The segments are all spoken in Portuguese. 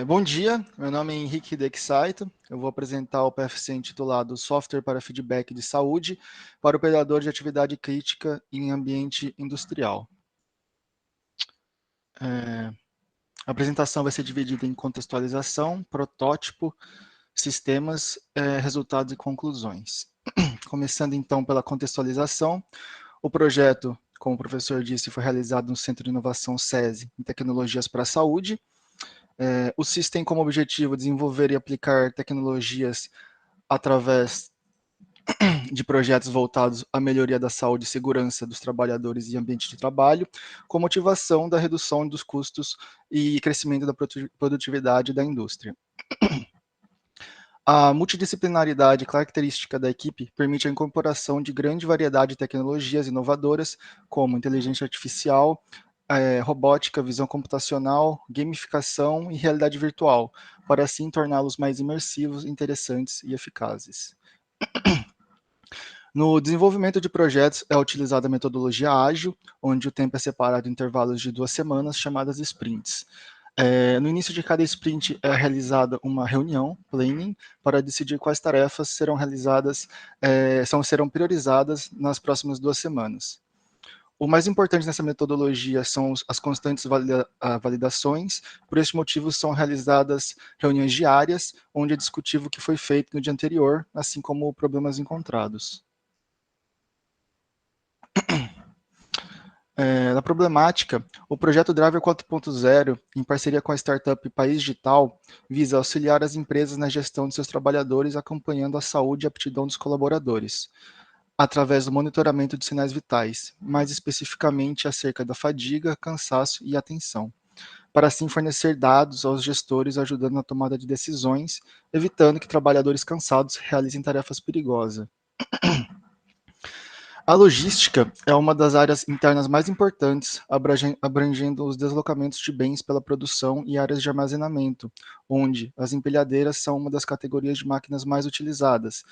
Bom dia, meu nome é Henrique Dexaito, eu vou apresentar o PFC intitulado Software para Feedback de Saúde para Operador de Atividade Crítica em Ambiente Industrial. A apresentação vai ser dividida em contextualização, protótipo, sistemas, resultados e conclusões. Começando então pela contextualização, o projeto, como o professor disse, foi realizado no Centro de Inovação SESI em Tecnologias para a Saúde. O CIS tem como objetivo desenvolver e aplicar tecnologias através de projetos voltados à melhoria da saúde e segurança dos trabalhadores e ambiente de trabalho, com motivação da redução dos custos e crescimento da produtividade da indústria. A multidisciplinaridade característica da equipe permite a incorporação de grande variedade de tecnologias inovadoras, como inteligência artificial, robótica, visão computacional, gamificação e realidade virtual, para assim torná-los mais imersivos, interessantes e eficazes. No desenvolvimento de projetos é utilizada a metodologia ágil, onde o tempo é separado em intervalos de 2 semanas, chamadas sprints. No início de cada sprint é realizada uma reunião, planning, para decidir quais tarefas serão realizadas, serão priorizadas nas próximas 2 semanas. O mais importante nessa metodologia são as constantes validações, por este motivo são realizadas reuniões diárias, onde é discutido o que foi feito no dia anterior, assim como problemas encontrados. Na problemática, o projeto Driver 4.0, em parceria com a startup País Digital, visa auxiliar as empresas na gestão de seus trabalhadores, acompanhando a saúde e aptidão dos colaboradores, através do monitoramento de sinais vitais, mais especificamente acerca da fadiga, cansaço e atenção, para assim fornecer dados aos gestores, ajudando na tomada de decisões, evitando que trabalhadores cansados realizem tarefas perigosas. A logística é uma das áreas internas mais importantes, abrangendo os deslocamentos de bens pela produção e áreas de armazenamento, onde as empilhadeiras são uma das categorias de máquinas mais utilizadas,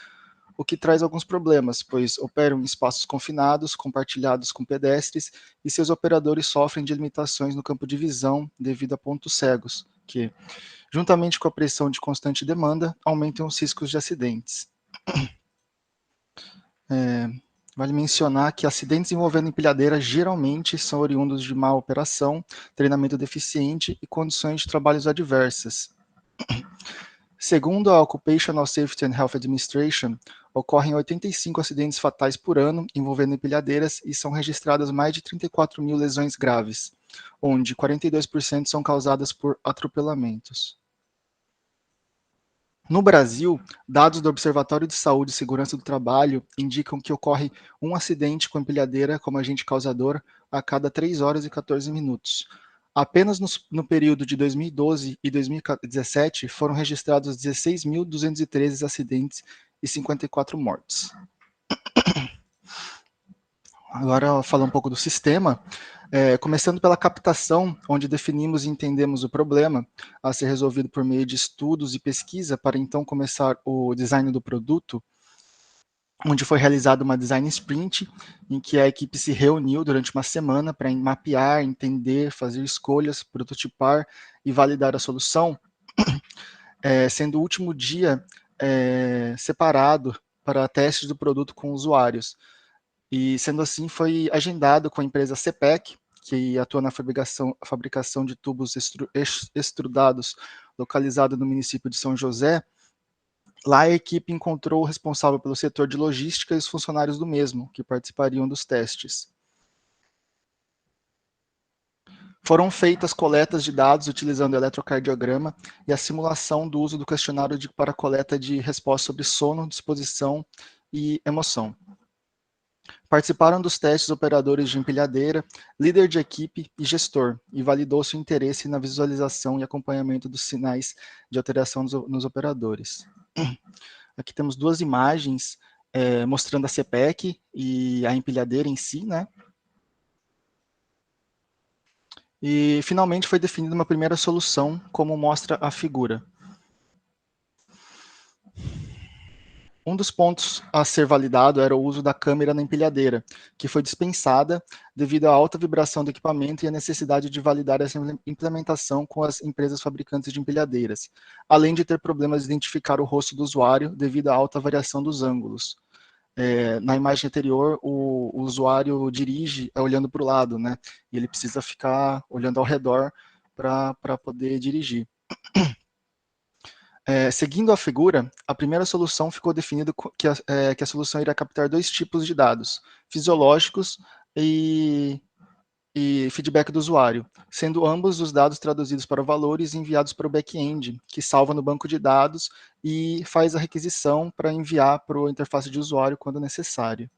o que traz alguns problemas, pois operam em espaços confinados, compartilhados com pedestres, e seus operadores sofrem de limitações no campo de visão devido a pontos cegos, que, juntamente com a pressão de constante demanda, aumentam os riscos de acidentes. Vale mencionar que acidentes envolvendo empilhadeira geralmente são oriundos de má operação, treinamento deficiente e condições de trabalhos adversas. Segundo a Occupational Safety and Health Administration, ocorrem 85 acidentes fatais por ano envolvendo empilhadeiras e são registradas mais de 34 mil lesões graves, onde 42% são causadas por atropelamentos. No Brasil, dados do Observatório de Saúde e Segurança do Trabalho indicam que ocorre um acidente com empilhadeira como agente causador a cada 3 horas e 14 minutos. Apenas no período de 2012 e 2017 foram registrados 16.213 acidentes e 54 mortes. Agora, falar um pouco do sistema. Começando pela captação, onde definimos e entendemos o problema a ser resolvido por meio de estudos e pesquisa, para então começar o design do produto, onde foi realizada uma design sprint, em que a equipe se reuniu durante uma semana para mapear, entender, fazer escolhas, prototipar e validar a solução, sendo o último dia separado para testes do produto com usuários. E, sendo assim, foi agendado com a empresa CPEC, que atua na fabricação de tubos extrudados, localizado no município de São José. Lá a equipe encontrou o responsável pelo setor de logística e os funcionários do mesmo, que participariam dos testes. Foram feitas coletas de dados utilizando o eletrocardiograma e a simulação do uso do questionário para coleta de respostas sobre sono, disposição e emoção. Participaram dos testes operadores de empilhadeira, líder de equipe e gestor, e validou seu interesse na visualização e acompanhamento dos sinais de alteração nos operadores. Aqui temos 2 imagens mostrando a CPEC e a empilhadeira em si, né? E finalmente foi definida uma primeira solução, como mostra a figura. Um dos pontos a ser validado era o uso da câmera na empilhadeira, que foi dispensada devido à alta vibração do equipamento e a necessidade de validar essa implementação com as empresas fabricantes de empilhadeiras, além de ter problemas de identificar o rosto do usuário devido à alta variação dos ângulos. Na imagem anterior, o usuário dirige olhando para o lado, né? E ele precisa ficar olhando ao redor para poder dirigir. Seguindo a figura, a primeira solução ficou definido que a solução iria captar dois tipos de dados, fisiológicos e, e feedback do usuário, sendo ambos os dados traduzidos para valores e enviados para o back-end, que salva no banco de dados e faz a requisição para enviar para a interface de usuário quando necessário.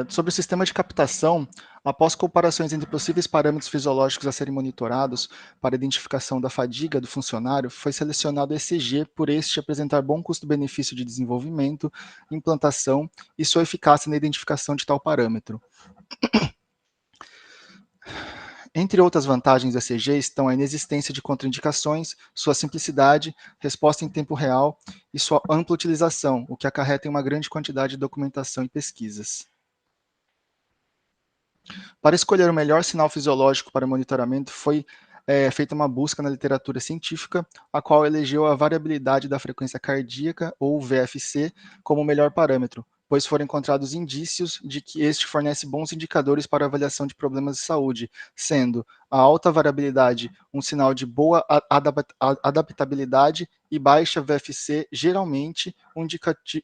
Sobre o sistema de captação, após comparações entre possíveis parâmetros fisiológicos a serem monitorados para identificação da fadiga do funcionário, foi selecionado o ECG por este apresentar bom custo-benefício de desenvolvimento, implantação e sua eficácia na identificação de tal parâmetro. Entre outras vantagens do ECG estão a inexistência de contraindicações, sua simplicidade, resposta em tempo real e sua ampla utilização, o que acarreta em uma grande quantidade de documentação e pesquisas. Para escolher o melhor sinal fisiológico para monitoramento, foi feita uma busca na literatura científica, a qual elegeu a variabilidade da frequência cardíaca, ou VFC, como o melhor parâmetro, pois foram encontrados indícios de que este fornece bons indicadores para avaliação de problemas de saúde, sendo a alta variabilidade um sinal de boa adaptabilidade e baixa VFC, geralmente, um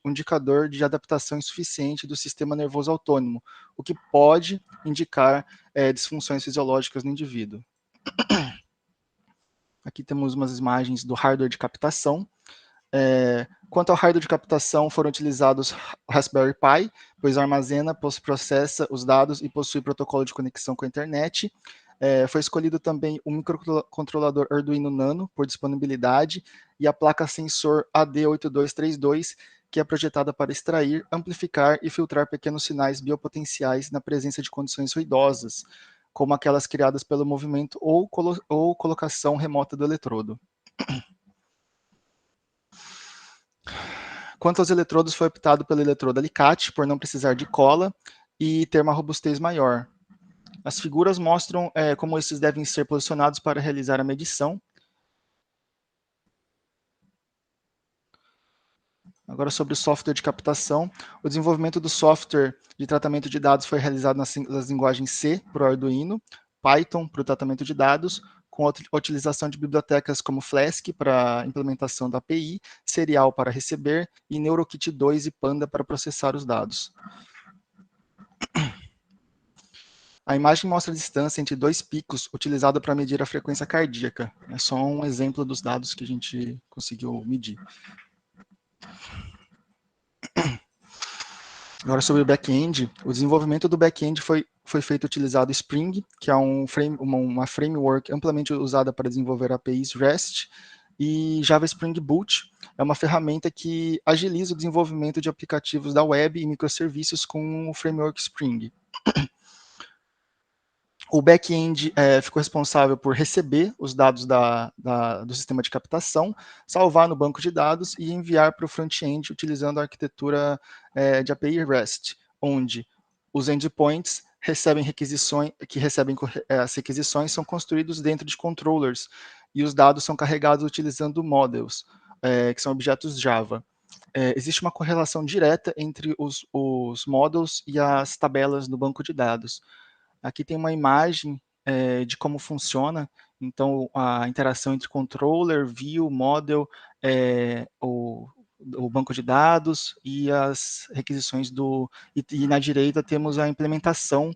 indicador de adaptação insuficiente do sistema nervoso autônomo, o que pode indicar disfunções fisiológicas no indivíduo. Aqui temos umas imagens do hardware de captação. Quanto ao hardware de captação, foram utilizados o Raspberry Pi, pois armazena, processa os dados e possui protocolo de conexão com a internet. Foi escolhido também o microcontrolador Arduino Nano, por disponibilidade, e a placa sensor AD8232, que é projetada para extrair, amplificar e filtrar pequenos sinais biopotenciais na presença de condições ruidosas, como aquelas criadas pelo movimento ou colocação remota do eletrodo. Quanto aos eletrodos, foi optado pelo eletrodo alicate, por não precisar de cola e ter uma robustez maior. As figuras mostram como esses devem ser posicionados para realizar a medição. Agora, sobre o software de captação, o desenvolvimento do software de tratamento de dados foi realizado nas linguagens C para o Arduino, Python para o tratamento de dados, com a utilização de bibliotecas como Flask para a implementação da API, Serial para receber e NeuroKit 2 e Panda para processar os dados. A imagem mostra a distância entre dois picos utilizada para medir a frequência cardíaca. É só um exemplo dos dados que a gente conseguiu medir. Agora, sobre o back-end, o desenvolvimento do back-end foi feito utilizando Spring, que é uma framework amplamente usada para desenvolver APIs REST, e Java Spring Boot é uma ferramenta que agiliza o desenvolvimento de aplicativos da web e microserviços com o framework Spring. O back-end ficou responsável por receber os dados do sistema de captação, salvar no banco de dados e enviar para o front-end utilizando a arquitetura de API REST, onde os endpoints recebem requisições, as requisições são construídos dentro de controllers e os dados são carregados utilizando models, que são objetos Java. Existe uma correlação direta entre os models e as tabelas do banco de dados. Aqui tem uma imagem de como funciona, então a interação entre controller, view, model, o banco de dados e as requisições e na direita temos a implementação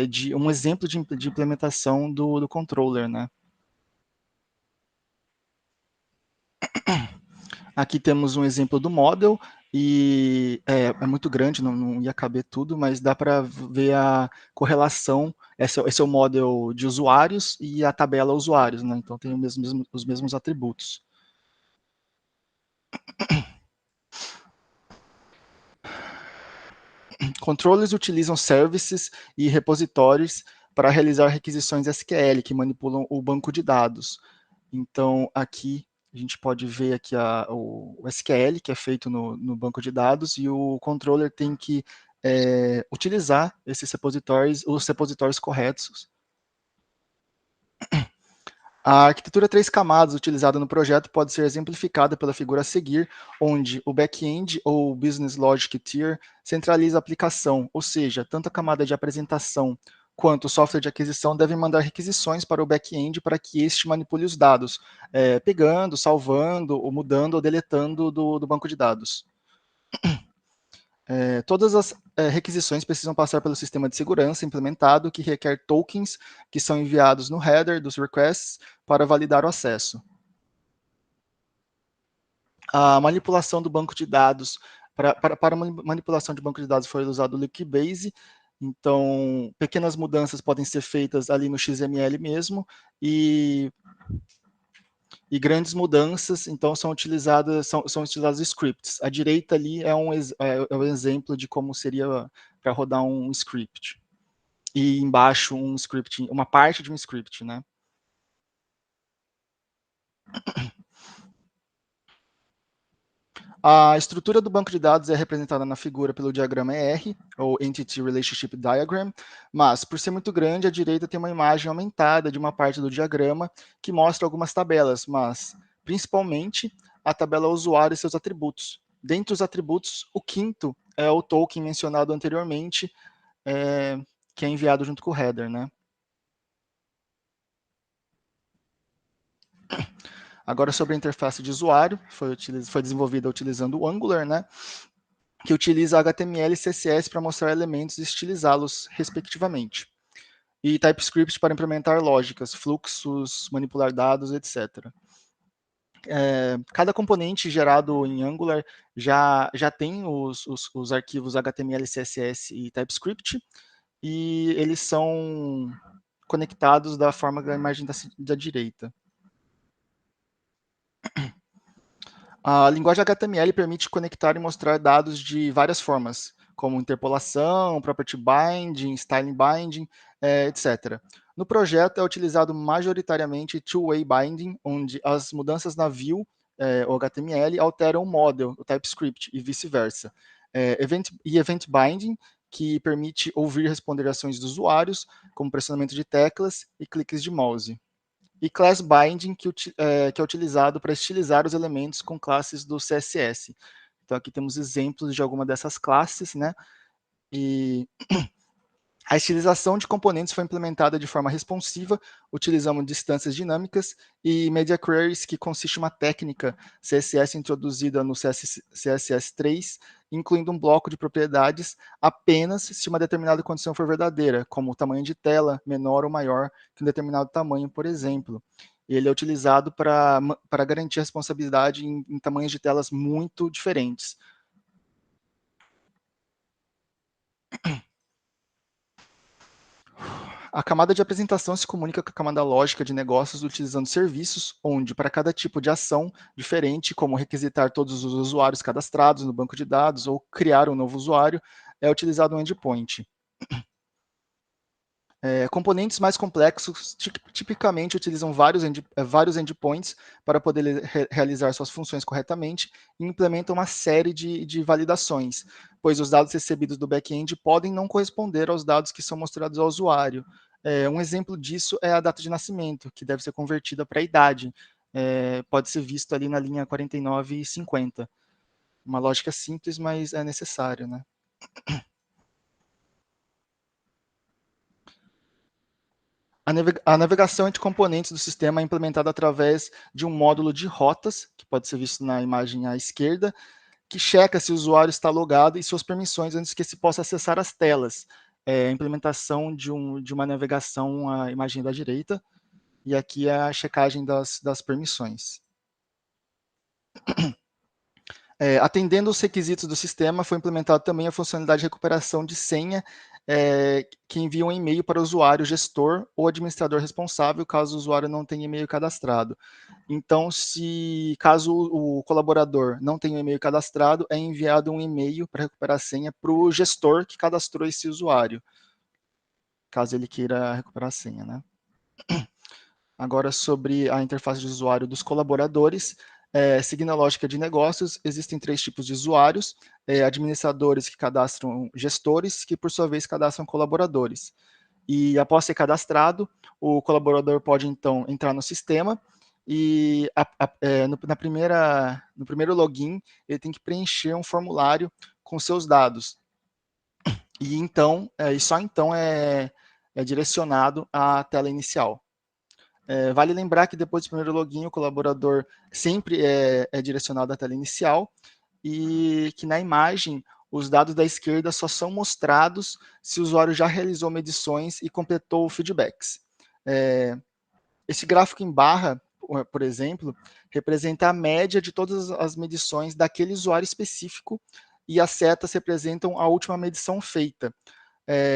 de um exemplo de implementação do controller, né? Aqui temos um exemplo do model, e é muito grande, não ia caber tudo, mas dá para ver a correlação. Esse é o model de usuários e a tabela usuários, né? Então tem os mesmos atributos. Controllers utilizam services e repositórios para realizar requisições SQL, que manipulam o banco de dados. Então, aqui a gente pode ver aqui o SQL, que é feito no banco de dados, e o controller tem que utilizar esses repositórios, os repositórios corretos. A arquitetura 3 camadas utilizada no projeto pode ser exemplificada pela figura a seguir, onde o back-end ou Business Logic Tier centraliza a aplicação, ou seja, tanto a camada de apresentação quanto o software de aquisição devem mandar requisições para o back-end para que este manipule os dados, pegando, salvando, ou mudando ou deletando do banco de dados. Todas as requisições precisam passar pelo sistema de segurança implementado, que requer tokens que são enviados no header dos requests para validar o acesso. A manipulação do banco de dados, para manipulação de banco de dados foi usado o Liquibase, então pequenas mudanças podem ser feitas ali no XML mesmo, e grandes mudanças, então, são utilizados scripts. À direita ali é um exemplo de como seria para rodar um script. E embaixo um script, uma parte de um script, né? A estrutura do banco de dados é representada na figura pelo diagrama ER, ou Entity Relationship Diagram, mas, por ser muito grande, à direita tem uma imagem aumentada de uma parte do diagrama que mostra algumas tabelas, mas, principalmente, a tabela usuário e seus atributos. Dentre os atributos, o quinto é o token mencionado anteriormente, que é enviado junto com o header, né? Agora, sobre a interface de usuário, foi desenvolvida utilizando o Angular, né? Que utiliza HTML e CSS para mostrar elementos e estilizá-los, respectivamente. E TypeScript para implementar lógicas, fluxos, manipular dados, etc. Cada componente gerado em Angular já tem os arquivos HTML, CSS e TypeScript, e eles são conectados da forma da imagem da direita. A linguagem HTML permite conectar e mostrar dados de várias formas, como interpolação, property binding, styling binding, etc. No projeto é utilizado majoritariamente two-way binding, onde as mudanças na view, ou HTML, alteram o model, o TypeScript, e vice-versa. Event binding, que permite ouvir e responder ações dos usuários, como pressionamento de teclas e cliques de mouse. E class binding, que é utilizado para estilizar os elementos com classes do CSS. Então, aqui temos exemplos de alguma dessas classes, né? E a estilização de componentes foi implementada de forma responsiva, utilizando distâncias dinâmicas e media queries, que consiste em uma técnica CSS introduzida no CSS3, incluindo um bloco de propriedades apenas se uma determinada condição for verdadeira, como o tamanho de tela menor ou maior que um determinado tamanho, por exemplo. Ele é utilizado para garantir a responsabilidade em tamanhos de telas muito diferentes. A camada de apresentação se comunica com a camada lógica de negócios utilizando serviços, onde, para cada tipo de ação diferente, como requisitar todos os usuários cadastrados no banco de dados ou criar um novo usuário, é utilizado um endpoint. Componentes mais complexos tipicamente utilizam vários endpoints para poder realizar suas funções corretamente e implementam uma série de validações, pois os dados recebidos do back-end podem não corresponder aos dados que são mostrados ao usuário. Um exemplo disso é a data de nascimento, que deve ser convertida para a idade. Pode ser visto ali na linha 49 e 50. Uma lógica simples, mas é necessário, né? A navegação entre componentes do sistema é implementada através de um módulo de rotas, que pode ser visto na imagem à esquerda, que checa se o usuário está logado e suas permissões antes que se possa acessar as telas. A implementação de uma navegação à imagem da direita, e aqui é a checagem das permissões. Atendendo os requisitos do sistema, foi implementada também a funcionalidade de recuperação de senha, que envia um e-mail para o usuário, gestor ou administrador responsável, caso o usuário não tenha e-mail cadastrado. Então, caso o colaborador não tenha um e-mail cadastrado, é enviado um e-mail para recuperar a senha para o gestor que cadastrou esse usuário. caso ele queira recuperar a senha, né? Agora, sobre a interface de usuário dos colaboradores, seguindo a lógica de negócios, existem 3 tipos de usuários, administradores que cadastram gestores, que por sua vez cadastram colaboradores. E após ser cadastrado, o colaborador pode então entrar no sistema e no primeiro login ele tem que preencher um formulário com seus dados. E então, e só então é direcionado à tela inicial. Vale lembrar que depois do primeiro login, o colaborador sempre é direcionado à tela inicial e que na imagem os dados da esquerda só são mostrados se o usuário já realizou medições e completou feedbacks. Esse gráfico em barra, por exemplo, representa a média de todas as medições daquele usuário específico e as setas representam a última medição feita.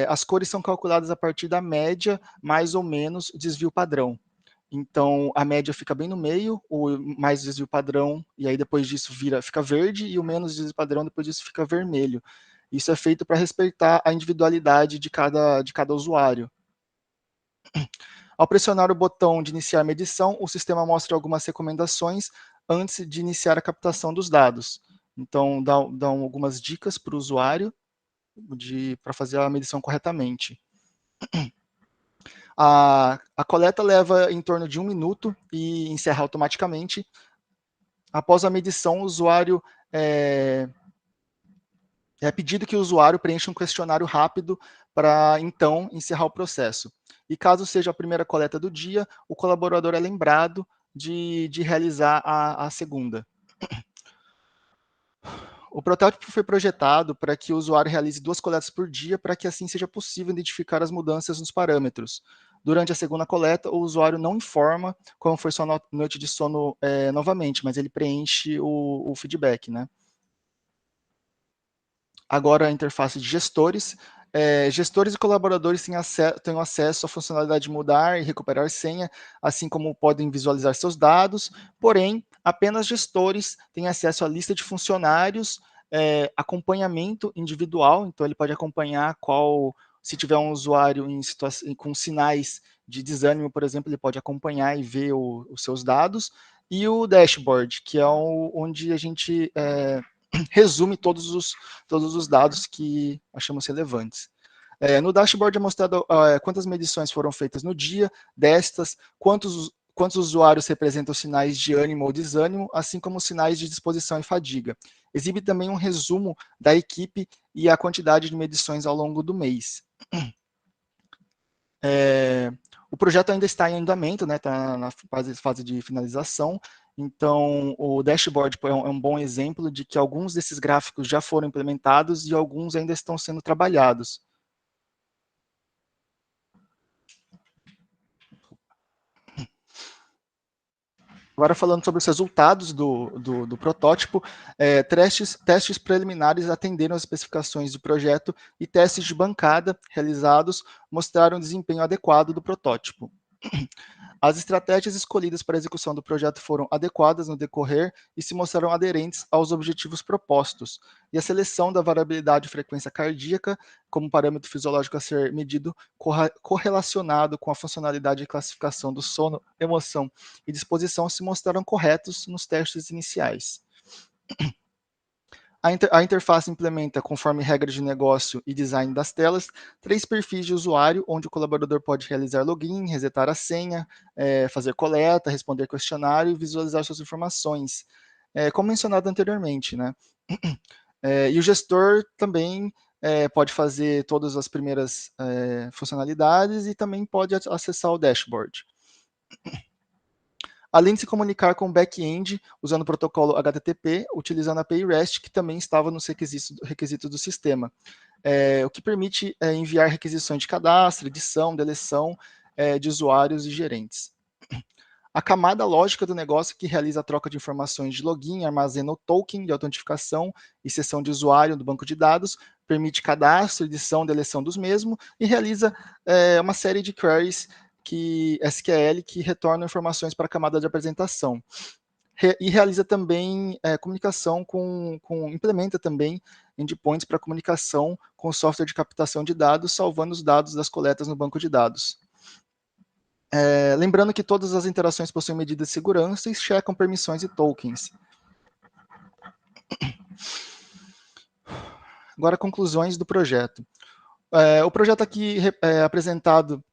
As cores são calculadas a partir da média, mais ou menos, desvio padrão. Então, a média fica bem no meio, o mais desvio padrão, e aí depois disso fica verde, e o menos desvio padrão depois disso fica vermelho. Isso é feito para respeitar a individualidade de cada usuário. Ao pressionar o botão de iniciar a medição, o sistema mostra algumas recomendações antes de iniciar a captação dos dados. Então, dão algumas dicas para o usuário para fazer a medição corretamente. A coleta leva em torno de 1 minuto e encerra automaticamente. Após a medição, o usuário é pedido que o usuário preencha um questionário rápido para, então, encerrar o processo. E caso seja a primeira coleta do dia, o colaborador é lembrado de realizar a segunda. O protótipo foi projetado para que o usuário realize 2 coletas por dia, para que assim seja possível identificar as mudanças nos parâmetros. Durante a segunda coleta, o usuário não informa como foi sua noite de sono novamente, mas ele preenche o feedback, né? Agora a interface de gestores. Gestores e colaboradores têm acesso à funcionalidade de mudar e recuperar senha, assim como podem visualizar seus dados, porém, apenas gestores têm acesso à lista de funcionários, acompanhamento individual, então ele pode acompanhar se tiver um usuário com sinais de desânimo, por exemplo, ele pode acompanhar e ver os seus dados, e o dashboard, que é onde a gente resume todos os dados que achamos relevantes. No dashboard é mostrado quantas medições foram feitas no dia, destas, quantos usuários representam sinais de ânimo ou desânimo, assim como sinais de disposição e fadiga. Exibe também um resumo da equipe e a quantidade de medições ao longo do mês. O projeto ainda está em andamento, né, está na fase de finalização, então o dashboard é um bom exemplo de que alguns desses gráficos já foram implementados e alguns ainda estão sendo trabalhados. Agora falando sobre os resultados do protótipo, testes preliminares atenderam as especificações do projeto e testes de bancada realizados mostraram desempenho adequado do protótipo. As estratégias escolhidas para a execução do projeto foram adequadas no decorrer e se mostraram aderentes aos objetivos propostos. E a seleção da variabilidade de frequência cardíaca como parâmetro fisiológico a ser medido correlacionado com a funcionalidade de classificação do sono, emoção e disposição se mostraram corretos nos testes iniciais. A interface implementa, conforme regra de negócio e design das telas, 3 perfis de usuário, onde o colaborador pode realizar login, resetar a senha, fazer coleta, responder questionário e visualizar suas informações, como mencionado anteriormente, né? E o gestor também pode fazer todas as primeiras funcionalidades e também pode acessar o dashboard. Além de se comunicar com o back-end usando o protocolo HTTP, utilizando a API REST, que também estava nos requisitos do sistema, o que permite enviar requisições de cadastro, edição, deleção de usuários e gerentes. A camada lógica do negócio, que realiza a troca de informações de login, armazena o token de autentificação e sessão de usuário do banco de dados, permite cadastro, edição, deleção dos mesmos e realiza uma série de queries SQL que retornam informações para a camada de apresentação. E realiza também comunicação implementa também endpoints para comunicação com o software de captação de dados, salvando os dados das coletas no banco de dados. Lembrando que todas as interações possuem medidas de segurança e checam permissões e tokens. Agora, conclusões do projeto. O projeto aqui apresentado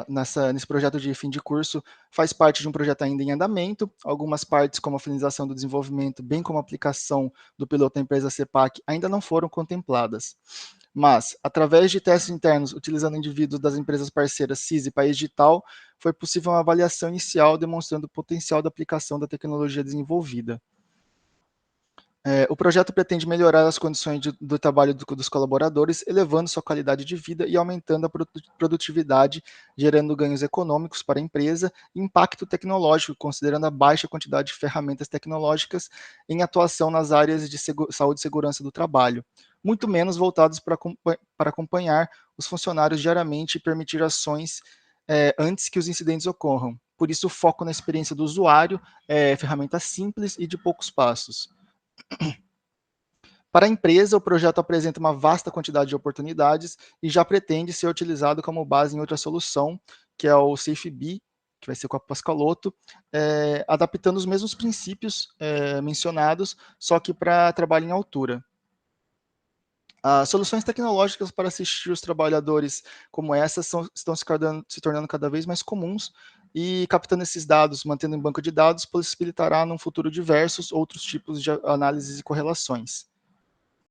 nesse projeto de fim de curso faz parte de um projeto ainda em andamento. Algumas partes, como a finalização do desenvolvimento, bem como a aplicação do piloto da empresa CEPAC, ainda não foram contempladas. Mas, através de testes internos, utilizando indivíduos das empresas parceiras CIS e País Digital, foi possível uma avaliação inicial demonstrando o potencial da aplicação da tecnologia desenvolvida. O projeto pretende melhorar as condições do trabalho dos colaboradores, elevando sua qualidade de vida e aumentando a produtividade, gerando ganhos econômicos para a empresa e impacto tecnológico, considerando a baixa quantidade de ferramentas tecnológicas em atuação nas áreas de saúde e segurança do trabalho, muito menos voltados para acompanhar os funcionários diariamente e permitir ações antes que os incidentes ocorram. Por isso, o foco na experiência do usuário, ferramentas simples e de poucos passos. Para a empresa, o projeto apresenta uma vasta quantidade de oportunidades e já pretende ser utilizado como base em outra solução, que é o SafeBee, que vai ser com a Pascalotto, adaptando os mesmos princípios mencionados, só que para trabalho em altura. As soluções tecnológicas para assistir os trabalhadores como essas estão se tornando cada vez mais comuns e captando esses dados, mantendo em banco de dados, possibilitará, num futuro diversos, outros tipos de análises e correlações.